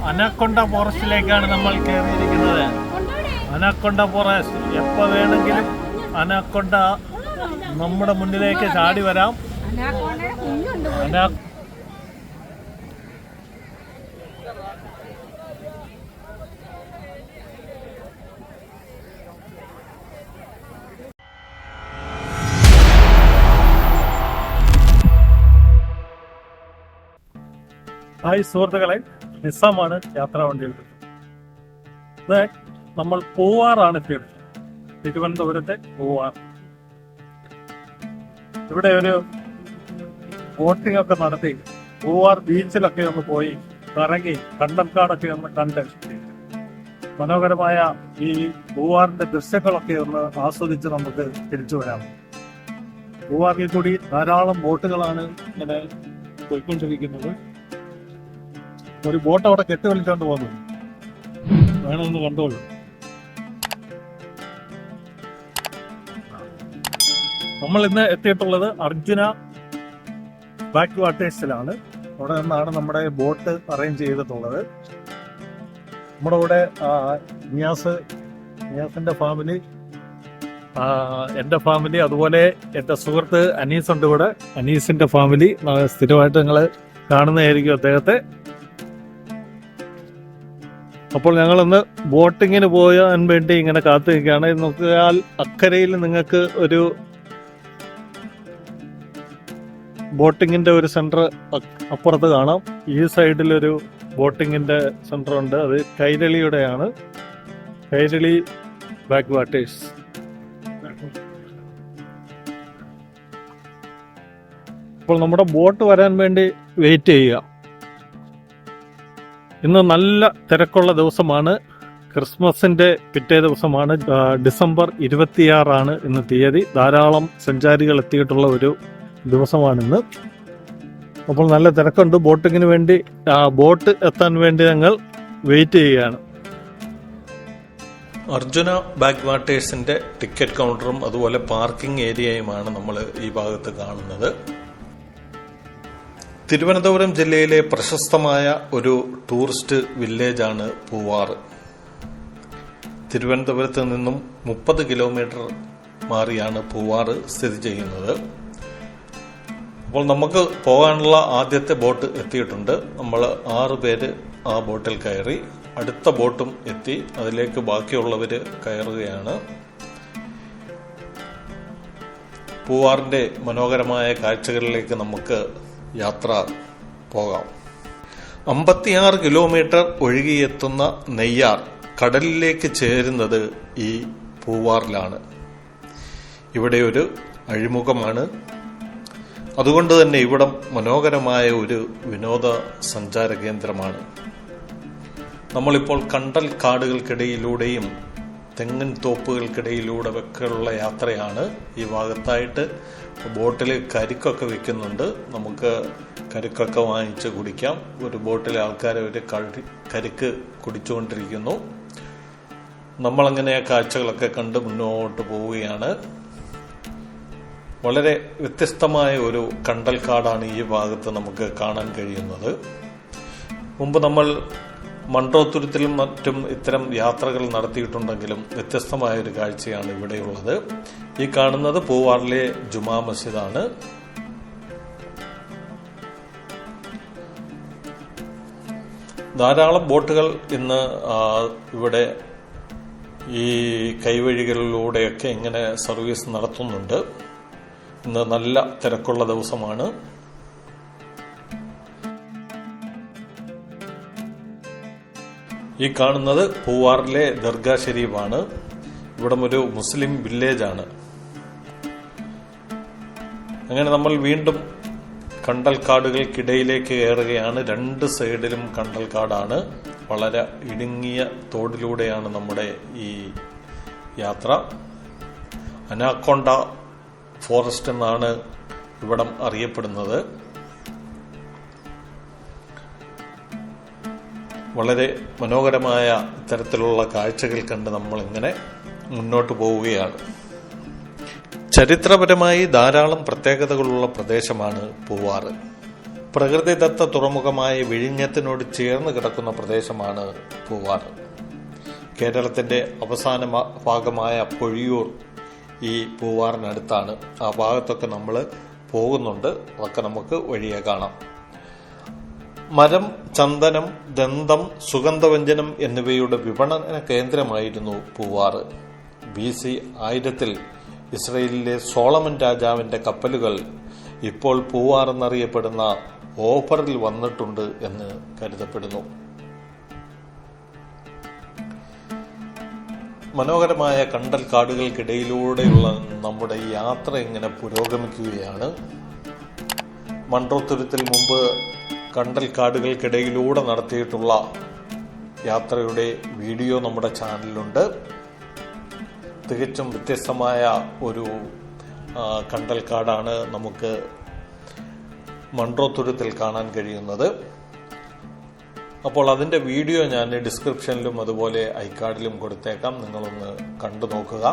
അനക്കൊണ്ട ഫോറസ്റ്റിലേക്കാണ് നമ്മൾ കയറിയിരിക്കുന്നത്. അനക്കൊണ്ട ഫോറസ്റ്റ് എപ്പോൾ വേണമെങ്കിലും അനക്കൊണ്ട നമ്മുടെ മുന്നിലേക്ക് ചാടി വരാം. ഹായ് സുഹൃത്തുക്കളെ, നിസ്സാമാണ് യാത്രാ വണ്ടിയിൽ. ഇത് നമ്മൾ പൂവാറാണ് എത്തിയത്, തിരുവനന്തപുരത്തെ പൂവാർ. ഇവിടെ ഒരു ബോട്ടിംഗ് ഒക്കെ നടത്തി പൂവാർ ബീച്ചിലൊക്കെ ഒന്ന് പോയി കറങ്ങി കണ്ടൽക്കാടൊക്കെ ഒന്ന് കണ്ട് മനോഹരമായ ഈ പൂവാറിന്റെ ദൃശ്യങ്ങളൊക്കെ ഒന്ന് ആസ്വദിച്ച് നമുക്ക് തിരിച്ചു വരാം. പൂവാറിൽ കൂടി ധാരാളം ബോട്ടുകളാണ് ഇങ്ങനെ പോയിക്കൊണ്ടിരിക്കുന്നത്. ഒരു ബോട്ട് അവിടെ കെട്ടുവലിച്ചോണ്ട് പോകുന്നു, വേണമെന്ന് കണ്ടോളൂ. നമ്മൾ ഇന്ന് എത്തിയിട്ടുള്ളത് അർജുന ബാക്ക് വാട്ടേഴ്സിലാണ്. അവിടെ നിന്നാണ് നമ്മുടെ ബോട്ട് അറേഞ്ച് ചെയ്തിട്ടുള്ളത്. നമ്മുടെ കൂടെ നിയാസിന്റെ ഫാമിലി, എൻ്റെ ഫാമിലി, അതുപോലെ എൻ്റെ സുഹൃത്ത് അനീസ് ഉണ്ട് ഇവിടെ. അനീസിന്റെ ഫാമിലി സ്ഥിരമായിട്ട് നിങ്ങൾ കാണുന്നതായിരിക്കും അദ്ദേഹത്തെ. അപ്പോൾ ഞങ്ങളിന്ന് ബോട്ടിങ്ങിന് പോകാൻ വേണ്ടി ഇങ്ങനെ കാത്തു നിൽക്കുകയാണ്. നോക്കിയാൽ അക്കരയിൽ നിങ്ങൾക്ക് ഒരു ബോട്ടിങ്ങിന്റെ ഒരു സെന്റർ അപ്പുറത്ത് കാണാം. ഈ സൈഡിലൊരു ബോട്ടിങ്ങിന്റെ സെന്റർ ഉണ്ട്. അത് കൈരളിയുടെയാണ്, കൈരളി ബാക്ക് വാട്ടേഴ്സ്. അപ്പോൾ നമ്മുടെ ബോട്ട് വരാൻ വേണ്ടി വെയിറ്റ് ചെയ്യുക. ഇന്ന് നല്ല തിരക്കുള്ള ദിവസമാണ്. ക്രിസ്മസിന്റെ പിറ്റേ ദിവസമാണ്. ഡിസംബർ 26 ഇന്ന് തീയതി. ധാരാളം സഞ്ചാരികൾ എത്തിയിട്ടുള്ള ഒരു ദിവസമാണിന്ന്. അപ്പോൾ നല്ല തിരക്കുണ്ട്. ബോട്ടിങ്ങിന് വേണ്ടി ബോട്ട് എത്താൻ വേണ്ടി ഞങ്ങൾ വെയിറ്റ് ചെയ്യുകയാണ്. അർജുന ബാക്ക് വാട്ടേഴ്സിന്റെ ടിക്കറ്റ് കൗണ്ടറും അതുപോലെ പാർക്കിംഗ് ഏരിയയുമാണ് നമ്മൾ ഈ ഭാഗത്ത് കാണുന്നത്. തിരുവനന്തപുരം ജില്ലയിലെ പ്രശസ്തമായ ഒരു ടൂറിസ്റ്റ് വില്ലേജാണ് പൂവാർ. തിരുവനന്തപുരത്ത് നിന്നും 30 കിലോമീറ്റർ മാറിയാണ് പൂവാർ സ്ഥിതി ചെയ്യുന്നത്. അപ്പോൾ നമുക്ക് പോകാനുള്ള ആദ്യത്തെ ബോട്ട് എത്തിയിട്ടുണ്ട്. നമ്മൾ 6 പേര് ആ ബോട്ടിൽ കയറി. അടുത്ത ബോട്ടും എത്തി, അതിലേക്ക് ബാക്കിയുള്ളവര് കയറുകയാണ്. പൂവാറിന്റെ മനോഹരമായ കാഴ്ചകളിലേക്ക് നമുക്ക് യാത്ര പോകാം. 56 കിലോമീറ്റർ ഒഴുകിയെത്തുന്ന നെയ്യാർ കടലിലേക്ക് ചേരുന്നത് ഈ പൂവാറിലാണ്. ഇവിടെ ഒരു അഴിമുഖമാണ്. അതുകൊണ്ട് തന്നെ ഇവിടം മനോഹരമായ ഒരു വിനോദ സഞ്ചാര കേന്ദ്രമാണ്. നമ്മളിപ്പോൾ കണ്ടൽ കാടുകൾക്കിടയിലൂടെയും തെങ്ങിൻ തോപ്പുകൾക്കിടയിലൂടെ ഒക്കെയുള്ള യാത്രയാണ്. ഈ ഭാഗത്തായിട്ട് ബോട്ടിൽ കരിക്കൊക്കെ വെക്കുന്നുണ്ട്. നമുക്ക് കരിക്കൊക്കെ വാങ്ങിച്ച് കുടിക്കാം. ഒരു ബോട്ടിലെ ആൾക്കാരെ ഒരു കരിക്ക് കുടിച്ചുകൊണ്ടിരിക്കുന്നു. നമ്മളങ്ങനെ ആ കാഴ്ചകളൊക്കെ കണ്ട് മുന്നോട്ട് പോവുകയാണ്. വളരെ വ്യത്യസ്തമായ ഒരു കണ്ടൽക്കാടാണ് ഈ ഭാഗത്ത് നമുക്ക് കാണാൻ കഴിയുന്നത്. മുമ്പ് നമ്മൾ മൺട്രോത്തുരുത്തിലും മറ്റും ഇത്തരം യാത്രകൾ നടത്തിയിട്ടുണ്ടെങ്കിലും വ്യത്യസ്തമായ ഒരു കാഴ്ചയാണ് ഇവിടെയുള്ളത്. ഈ കാണുന്നത് പൂവാറിലെ ജുമാ മസ്ജിദാണ്. ധാരാളം ബോട്ടുകൾ ഇന്ന് ഇവിടെ ഈ കൈവഴികളിലൂടെയൊക്കെ ഇങ്ങനെ സർവീസ് നടത്തുന്നുണ്ട്. ഇന്ന് നല്ല തിരക്കുള്ള ദിവസമാണ്. ഈ കാണുന്നത് പൂവാറിലെ ദർഗാ ഷരീഫാണ്. ഇവിടം ഒരു മുസ്ലിം വില്ലേജാണ്. അങ്ങനെ നമ്മൾ വീണ്ടും കണ്ടൽക്കാടുകൾക്കിടയിലേക്ക് കയറുകയാണ്. 2 സൈഡിലും കണ്ടൽക്കാടാണ്. വളരെ ഇടുങ്ങിയ തോടിലൂടെയാണ് നമ്മുടെ ഈ യാത്ര. അനാക്കൊണ്ട ഫോറസ്റ്റ് എന്നാണ് ഇവിടം അറിയപ്പെടുന്നത്. വളരെ മനോഹരമായ ഇത്തരത്തിലുള്ള കാഴ്ചകൾ കണ്ട് നമ്മൾ ഇങ്ങനെ മുന്നോട്ട് പോവുകയാണ്. ചരിത്രപരമായി ധാരാളം പ്രത്യേകതകളുള്ള പ്രദേശമാണ് പൂവാർ. പ്രകൃതിദത്ത തുറമുഖമായ വിഴിഞ്ഞത്തിനോട് ചേർന്ന് കിടക്കുന്ന പ്രദേശമാണ് പൂവാർ. കേരളത്തിന്റെ അവസാന ഭാഗമായ പൊഴിയൂർ ഈ പൂവാറിനടുത്താണ്. ആ ഭാഗത്തൊക്കെ നമ്മൾ പോകുന്നുണ്ട്. അതൊക്കെ നമുക്ക് വഴിയെ കാണാം. മരം, ചന്ദനം, ദന്തം, സുഗന്ധവ്യഞ്ജനം എന്നിവയുടെ വിപണന കേന്ദ്രമായിരുന്നു പൂവാറ്. BC 1000 ഇസ്രയേലിലെ സോളമൻ രാജാവിന്റെ കപ്പലുകൾ ഇപ്പോൾ പൂവാർ എന്നറിയപ്പെടുന്ന ഓഫറിൽ വന്നിട്ടുണ്ട് എന്ന് കരുതപ്പെടുന്നു. മനോഹരമായ കണ്ടൽ കാടുകൾക്കിടയിലൂടെയുള്ള നമ്മുടെ യാത്ര ഇങ്ങനെ പുരോഗമിക്കുകയാണ്. മൺട്രോത്തുരുത്തിൽ മുമ്പ് കണ്ടൽ കാടുകൾക്കിടയിലൂടെ നടത്തിയിട്ടുള്ള യാത്രയുടെ വീഡിയോ നമ്മുടെ ചാനലിലുണ്ട്. തികച്ചും വ്യത്യസ്തമായ ഒരു കണ്ടൽക്കാടാണ് നമുക്ക് മൺട്രോത്തുരുത്തിൽ കാണാൻ കഴിയുന്നത്. അപ്പോൾ അതിന്റെ വീഡിയോ ഞാൻ ഡിസ്ക്രിപ്ഷനിലും അതുപോലെ ഐകാർഡിലും കൊടുത്തേക്കാം. നിങ്ങളൊന്ന് കണ്ടു നോക്കുക.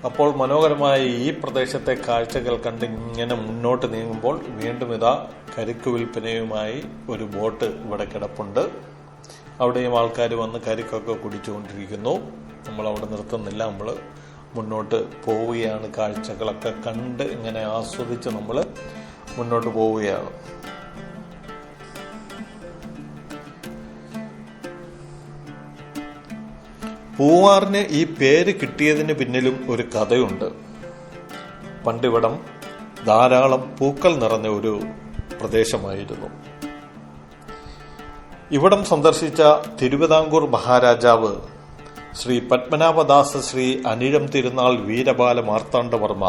അപ്പോൾ മനോഹരമായ ഈ പ്രദേശത്തെ കാഴ്ചകൾ കണ്ട് ഇങ്ങനെ മുന്നോട്ട് നീങ്ങുമ്പോൾ വീണ്ടും ഇതാ കരിക്ക് വിൽപ്പനയുമായി ഒരു ബോട്ട് ഇവിടെ കിടപ്പുണ്ട്. അവിടെയും ആൾക്കാർ വന്ന് കരിക്കൊക്കെ കുടിച്ചുകൊണ്ടിരിക്കുന്നു. നമ്മൾ അവിടെ നിർത്തുന്നില്ല, നമ്മൾ മുന്നോട്ട് പോവുകയാണ്. കാഴ്ചകളൊക്കെ കണ്ട് ഇങ്ങനെ ആസ്വദിച്ച് നമ്മൾ മുന്നോട്ട് പോവുകയാണ്. പൂവാറിന് ഈ പേര് കിട്ടിയതിന് പിന്നിലും ഒരു കഥയുണ്ട്. പണ്ടിവിടം ധാരാളം പൂക്കൾ നിറഞ്ഞ ഒരു പ്രദേശമായിരുന്നു. ഇവിടം സന്ദർശിച്ച തിരുവിതാംകൂർ മഹാരാജാവ് ശ്രീ പത്മനാഭദാസ ശ്രീ അനിഴം തിരുനാൾ വീരബാല മാർത്താണ്ഡവർമ്മ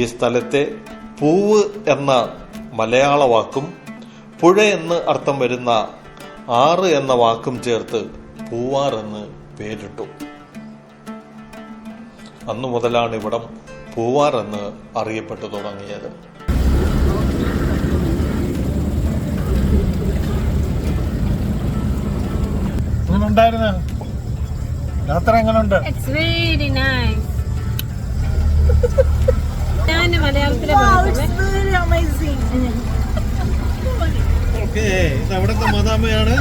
ഈ സ്ഥലത്തെ പൂവ് എന്ന മലയാള വാക്കും പുഴ എന്ന് അർത്ഥം വരുന്ന ആറ് എന്ന വാക്കും ചേർത്ത് പൂവാർ എന്ന് പേരിട്ടു. അന്നു മുതലാണ് ഇവിടം പൂവാർ എന്ന് അറിയപ്പെട്ടു തുടങ്ങിയത്. എങ്ങനെയുണ്ടായിരുന്നു യാത്ര? എങ്ങനെയുണ്ട്? It's very nice. ഞാൻ മലയാളത്തിലെ ഓക്കേ, ഇത് അവിടുത്തെ മദാമയാണ്.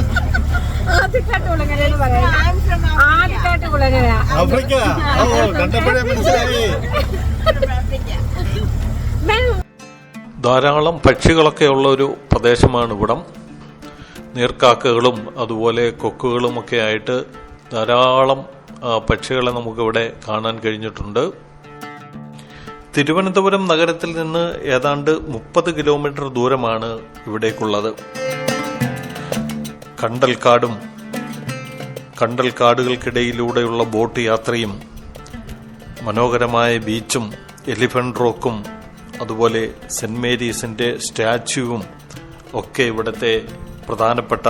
ആഫ്രിക്ക. കണ്ടപ്പോഴേ മനസ്സിലായി. ധാരാളം പക്ഷികളൊക്കെ ഉള്ള ഒരു പ്രദേശമാണ് ഇവിടം. നീർക്കാക്കകളും അതുപോലെ കൊക്കുകളുമൊക്കെ ആയിട്ട് ധാരാളം പക്ഷികളെ നമുക്കിവിടെ കാണാൻ കഴിഞ്ഞിട്ടുണ്ട്. തിരുവനന്തപുരം നഗരത്തിൽ നിന്ന് ഏതാണ്ട് 30 കിലോമീറ്റർ ദൂരമാണ് ഇവിടേക്കുള്ളത്. കണ്ടൽക്കാടുകൾക്കിടയിലൂടെയുള്ള ബോട്ട് യാത്രയും മനോഹരമായ ബീച്ചും എലിഫന്റ് റോക്കും അതുപോലെ സെന്റ് മേരീസിന്റെ സ്റ്റാച്യുവും ഒക്കെ ഇവിടുത്തെ പ്രധാനപ്പെട്ട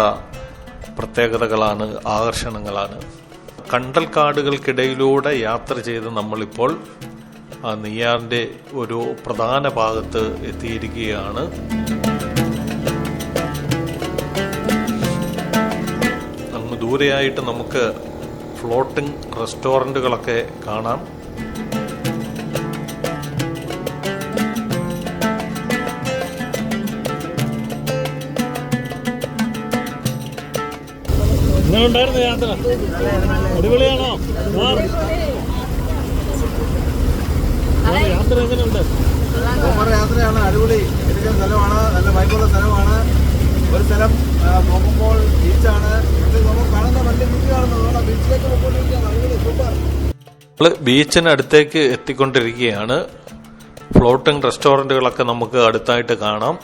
പ്രത്യേകതകളാണ്, ആകർഷണങ്ങളാണ്. കണ്ടൽക്കാടുകൾക്കിടയിലൂടെ യാത്ര ചെയ്ത് നമ്മളിപ്പോൾ ആ നെയ്യാറിന്റെ ഒരു പ്രധാന ഭാഗത്ത് എത്തിയിരിക്കുകയാണ്. അങ്ങ് ദൂരെയായിട്ട് നമുക്ക് ഫ്ലോട്ടിംഗ് റെസ്റ്റോറൻറ്റുകളൊക്കെ കാണാം. എങ്ങനെയുണ്ടായിരുന്നു യാത്ര? അടിപൊളിയാണോ? യാത്ര എങ്ങനെയുണ്ട്? യാത്രയാണ്, അടിപൊളി. ഇരിക്കുന്ന സ്ഥലമാണ്, നല്ല വൈബുള്ള സ്ഥലമാണ്. ഒരു സ്ഥലം നോക്കുമ്പോൾ ബീച്ചാണ്. കാണുന്ന വണ്ടി ബീച്ച് കാണുന്നത് ബീച്ചിലേക്ക് പോയിക്കൊണ്ടിരിക്കുകയാണ്. അടിപൊളി, സൂപ്പർ. നമ്മൾ ബീച്ചിനടുത്തേക്ക് എത്തിക്കൊണ്ടിരിക്കുകയാണ്. ഫ്ലോട്ടിംഗ് റെസ്റ്റോറൻറ്റുകളൊക്കെ നമുക്ക് അടുത്തായിട്ട് കാണാം.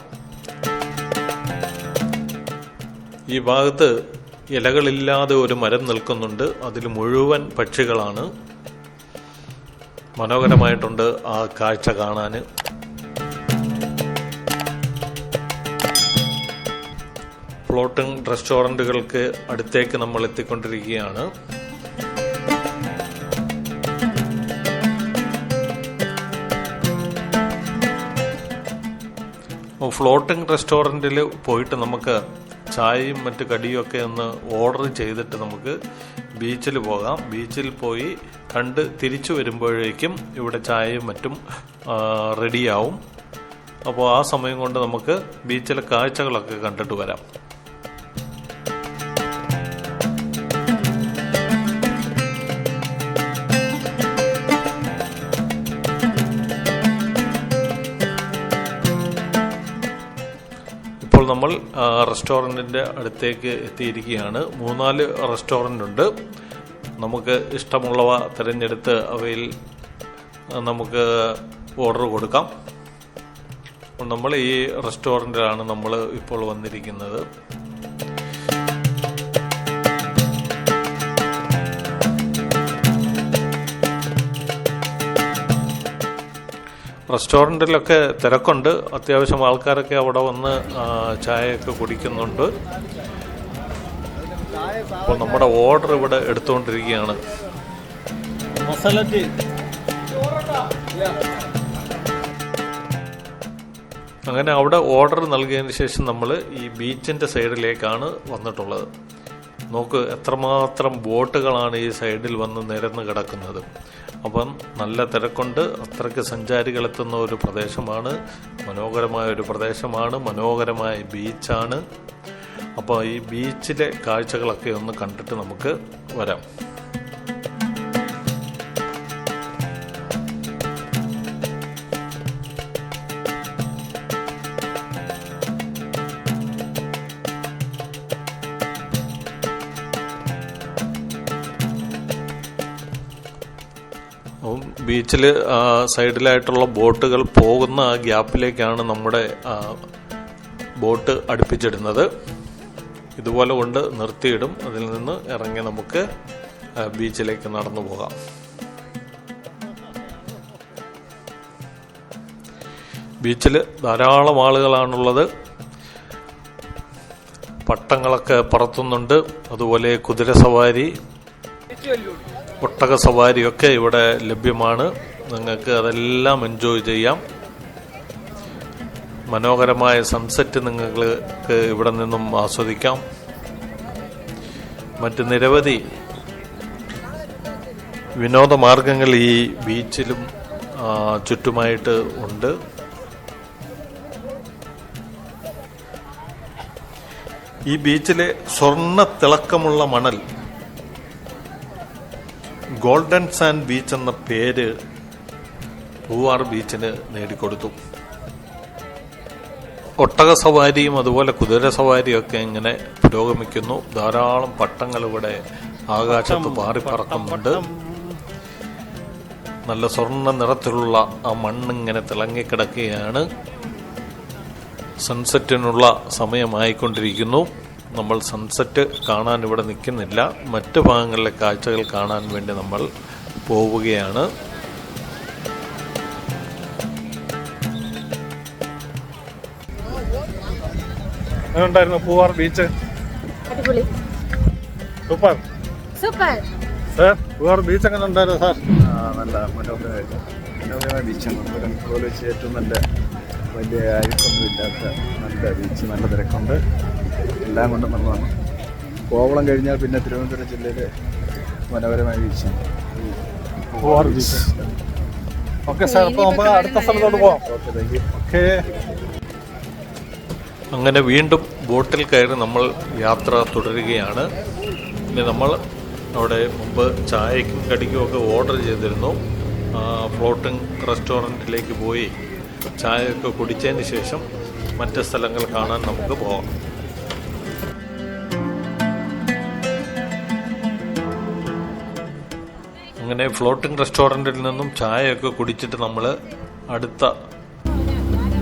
ഈ ഭാഗത്ത് ഇലകളില്ലാതെ ഒരു മരം നിൽക്കുന്നുണ്ട്. അതിൽ മുഴുവൻ പക്ഷികളാണ്. മനോഹരമായിട്ടുണ്ട് ആ കാഴ്ച കാണാൻ. ഫ്ലോട്ടിംഗ് റെസ്റ്റോറൻറ്റുകൾക്ക് അടുത്തേക്ക് നമ്മൾ എത്തിക്കൊണ്ടിരിക്കുകയാണ്. ഫ്ലോട്ടിംഗ് റെസ്റ്റോറൻറ്റിൽ പോയിട്ട് നമുക്ക് ചായയും മറ്റു കടിയും ഒക്കെ ഒന്ന് ഓർഡർ ചെയ്തിട്ട് നമുക്ക് ബീച്ചിൽ പോകാം. ബീച്ചിൽ പോയി കണ്ട് തിരിച്ചു വരുമ്പോഴേക്കും ഇവിടെ ചായയും മറ്റും റെഡിയാവും. അപ്പോൾ ആ സമയം കൊണ്ട് നമുക്ക് ബീച്ചിലെ കാഴ്ചകളൊക്കെ കണ്ടിട്ട് വരാം. ഇപ്പോൾ നമ്മൾ റെസ്റ്റോറൻറ്റിൻ്റെ അടുത്തേക്ക് എത്തിയിരിക്കുകയാണ്. 3-4 റെസ്റ്റോറൻ്റ് ഉണ്ട്. നമുക്ക് ഇഷ്ടമുള്ളവ തിരഞ്ഞെടുത്ത് അവയിൽ നമുക്ക് ഓർഡർ കൊടുക്കാം. നമ്മൾ ഈ റെസ്റ്റോറൻറ്റിലാണ് നമ്മൾ ഇപ്പോൾ വന്നിരിക്കുന്നത്. റെസ്റ്റോറൻറ്റിലൊക്കെ തിരക്കുണ്ട്. അത്യാവശ്യം ആൾക്കാരൊക്കെ അവിടെ വന്ന് ചായയൊക്കെ കുടിക്കുന്നുണ്ട്. അപ്പോൾ നമ്മുടെ ഓർഡർ ഇവിടെ എടുത്തുകൊണ്ടിരിക്കുകയാണ്. മസാല ടീ. അങ്ങനെ അവിടെ ഓർഡർ നൽകിയതിന് ശേഷം നമ്മൾ ഈ ബീച്ചിൻ്റെ സൈഡിലേക്കാണ് വന്നിട്ടുള്ളത്. നോക്ക് എത്രമാത്രം ബോട്ടുകളാണ് ഈ സൈഡിൽ വന്ന് നിരന്ന് കിടക്കുന്നത്. അപ്പം നല്ല തിരക്കുണ്ട്. അത്രയ്ക്ക് സഞ്ചാരികൾ എത്തുന്ന ഒരു പ്രദേശമാണ്. മനോഹരമായ ഒരു പ്രദേശമാണ്. മനോഹരമായ ബീച്ചാണ്. അപ്പോൾ ഈ ബീച്ചിലെ കാഴ്ചകളൊക്കെ ഒന്ന് കണ്ടിട്ട് നമുക്ക് വരാം. ബീച്ചിൽ സൈഡിലായിട്ടുള്ള ബോട്ടുകൾ പോകുന്ന ആ ഗ്യാപ്പിലേക്കാണ് നമ്മുടെ ബോട്ട് അടുപ്പിച്ചിടുന്നത്. ഇതുപോലെ കൊണ്ട് നിർത്തിയിടും. അതിൽ നിന്ന് ഇറങ്ങി നമുക്ക് ബീച്ചിലേക്ക് നടന്നു പോകാം. ബീച്ചിൽ ധാരാളം ആളുകളാണുള്ളത്. പട്ടങ്ങളൊക്കെ പറത്തുന്നുണ്ട്. അതുപോലെ കുതിരസവാരി, ഒട്ടക സവാരിയൊക്കെ ഇവിടെ ലഭ്യമാണ്. നിങ്ങൾക്ക് അതെല്ലാം എൻജോയ് ചെയ്യാം. മനോഹരമായ സൺസെറ്റ് നിങ്ങൾക്ക് ഇവിടെ നിന്നും ആസ്വദിക്കാം. മറ്റ് നിരവധി വിനോദമാർഗങ്ങൾ ഈ ബീച്ചിലും ചുറ്റുമായിട്ട് ഉണ്ട്. ഈ ബീച്ചിലെ സ്വർണ്ണ തിളക്കമുള്ള മണൽ ഗോൾഡൻ സാൻഡ് ബീച്ച് എന്ന പേര് പൂവാർ ബീച്ചിന് നേടിക്കൊടുത്തു. ഒട്ടക സവാരിയും അതുപോലെ കുതിര സവാരിയൊക്കെ ഇങ്ങനെ പുരോഗമിക്കുന്നു. ധാരാളം പട്ടങ്ങൾ ഇവിടെ ആകാശത്ത് പാറിപ്പറക്കുന്നുണ്ട്. നല്ല സ്വർണ്ണ നിറത്തിലുള്ള ആ മണ്ണിങ്ങനെ തിളങ്ങിക്കിടക്കുകയാണ്. സൺസെറ്റിനുള്ള സമയമായിക്കൊണ്ടിരിക്കുന്നു. നമ്മൾ സൺസെറ്റ് കാണാൻ ഇവിടെ നിൽക്കുന്നില്ല. മറ്റ് ഭാഗങ്ങളിലെ കാഴ്ചകൾ കാണാൻ വേണ്ടി നമ്മൾ പോവുകയാണ്. എങ്ങനെയുണ്ടായിരുന്നു പൂവാർ ബീച്ച്? അടിപൊളി, super. Super. Sir, Poovar beach എങ്ങനെ ഉണ്ടായിരുന്നു സാർ? നല്ല മനോഹരമായ ബീച്ചാണ്. അതുപോലെ വെച്ച് ഏറ്റവും നല്ല വലിയ അഴുക്കൊന്നും ഇല്ലാത്ത നല്ല ബീച്ച്. നല്ല തിരക്കുണ്ട്. എല്ലാം കൊണ്ടും നല്ലതാണ്. കോവളം കഴിഞ്ഞാൽ പിന്നെ തിരുവനന്തപുരം ജില്ലയിലെ മനോഹരമായ ബീച്ചാണ് പൂവാർ ബീച്ച്. ഓക്കെ സാർ, അപ്പോൾ നമുക്ക് അടുത്ത സ്ഥലത്തോട്ട് പോവാം. Okay, thank you. ഓക്കെ. അങ്ങനെ വീണ്ടും ബോട്ടിൽ കയറി നമ്മൾ യാത്ര തുടരുകയാണ്. ഇനി നമ്മൾ അവിടെ മുമ്പ് ചായക്കും കടിക്കും ഒക്കെ ഓർഡർ ചെയ്തിരുന്നു. ഫ്ലോട്ടിംഗ് റെസ്റ്റോറൻറ്റിലേക്ക് പോയി ചായയൊക്കെ കുടിച്ചതിന് ശേഷം മറ്റ് സ്ഥലങ്ങൾ കാണാൻ നമുക്ക് പോകാം. അങ്ങനെ ഫ്ലോട്ടിംഗ് റെസ്റ്റോറൻറ്റിൽ നിന്നും ചായയൊക്കെ കുടിച്ചിട്ട് നമ്മൾ അടുത്ത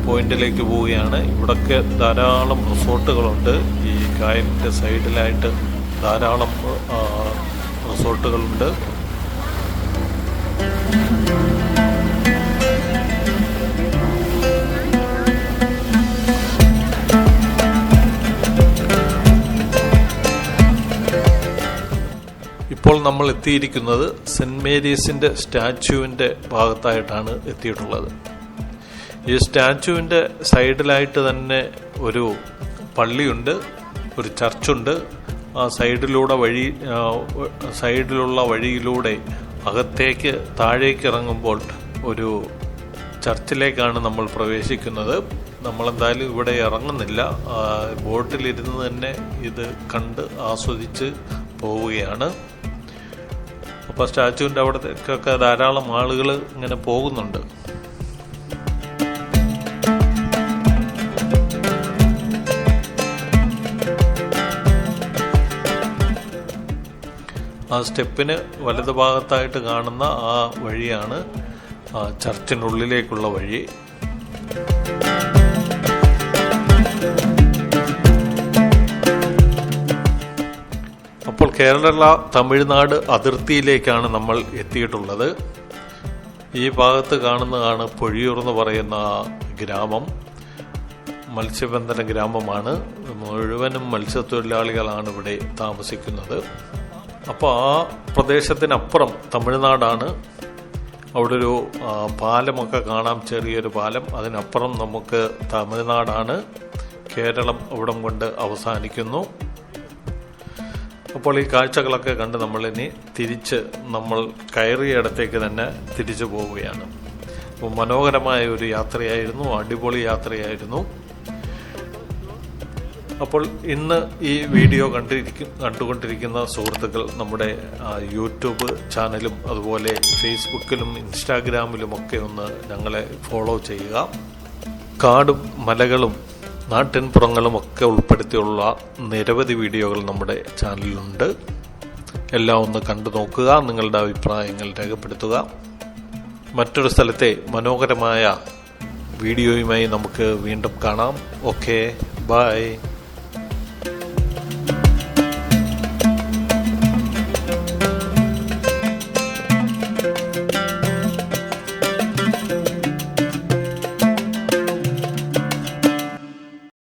പോയിന്റിലേക്ക് പോവുകയാണ്. ഇവിടൊക്കെ ധാരാളം റിസോർട്ടുകളുണ്ട്. ഈ കായലിൻ്റെ സൈഡിലായിട്ട് ധാരാളം റിസോർട്ടുകളുണ്ട്. ഇപ്പോൾ നമ്മൾ എത്തിയിരിക്കുന്നത് സെൻറ് മേരീസിൻ്റെ സ്റ്റാച്യുവിൻ്റെ ഭാഗത്തായിട്ടാണ് എത്തിയിട്ടുള്ളത്. ഈ സ്റ്റാച്ചുവിൻ്റെ സൈഡിലായിട്ട് തന്നെ ഒരു പള്ളിയുണ്ട്, ഒരു ചർച്ചുണ്ട്. ആ സൈഡിലുള്ള വഴിയിലൂടെ അകത്തേക്ക് താഴേക്ക് ഇറങ്ങുമ്പോൾ ഒരു ചർച്ചിലേക്കാണ് നമ്മൾ പ്രവേശിക്കുന്നത്. നമ്മളെന്തായാലും ഇവിടെ ഇറങ്ങുന്നില്ല, ബോട്ടിലിരുന്ന് തന്നെ ഇത് കണ്ട് ആസ്വദിച്ച് പോവുകയാണ്. അപ്പോൾ സ്റ്റാച്ചുവിൻ്റെ അവിടത്തേക്കൊക്കെ ധാരാളം ആളുകൾ ഇങ്ങനെ പോകുന്നുണ്ട്. ആ സ്റ്റെപ്പിന് വലതുഭാഗത്തായിട്ട് കാണുന്ന ആ വഴിയാണ് ചർച്ചിനുള്ളിലേക്കുള്ള വഴി. അപ്പോൾ കേരള തമിഴ്നാട് അതിർത്തിയിലേക്കാണ് നമ്മൾ എത്തിയിട്ടുള്ളത്. ഈ ഭാഗത്ത് കാണുന്നതാണ് പൊഴിയൂർ എന്ന് പറയുന്ന ഗ്രാമം. മത്സ്യബന്ധന ഗ്രാമമാണ്. മുഴുവനും മത്സ്യത്തൊഴിലാളികളാണ് ഇവിടെ താമസിക്കുന്നത്. അപ്പോൾ ആ പ്രദേശത്തിനപ്പുറം തമിഴ്നാടാണ്. അവിടെ ഒരു പാലമൊക്കെ കാണാം, ചെറിയൊരു പാലം. അതിനപ്പുറം നമുക്ക് തമിഴ്നാടാണ്. കേരളം അവിടം കൊണ്ട് അവസാനിക്കുന്നു. അപ്പോൾ ഈ കാഴ്ചകളൊക്കെ കണ്ട് നമ്മളിനി നമ്മൾ കയറിയ ഇടത്തേക്ക് തന്നെ തിരിച്ചു പോവുകയാണ്. അപ്പോൾ മനോഹരമായ ഒരു യാത്രയായിരുന്നു, അടിപൊളി യാത്രയായിരുന്നു. അപ്പോൾ ഇന്ന് ഈ വീഡിയോ കണ്ടുകൊണ്ടിരിക്കുന്ന സുഹൃത്തുക്കൾ നമ്മുടെ യൂട്യൂബ് ചാനലും അതുപോലെ ഫേസ്ബുക്കിലും ഇൻസ്റ്റാഗ്രാമിലുമൊക്കെ ഒന്ന് ഞങ്ങളെ ഫോളോ ചെയ്യുക. കാടും മലകളും നാട്ടിൻപുറങ്ങളും ഒക്കെ ഉൾപ്പെടുത്തിയുള്ള നിരവധി വീഡിയോകൾ നമ്മുടെ ചാനലിലുണ്ട്. എല്ലാം ഒന്ന് കണ്ടു നോക്കുക, നിങ്ങളുടെ അഭിപ്രായങ്ങൾ രേഖപ്പെടുത്തുക. മറ്റൊരു സ്ഥലത്തെ മനോഹരമായ വീഡിയോയുമായി നമുക്ക് വീണ്ടും കാണാം. Okay, by.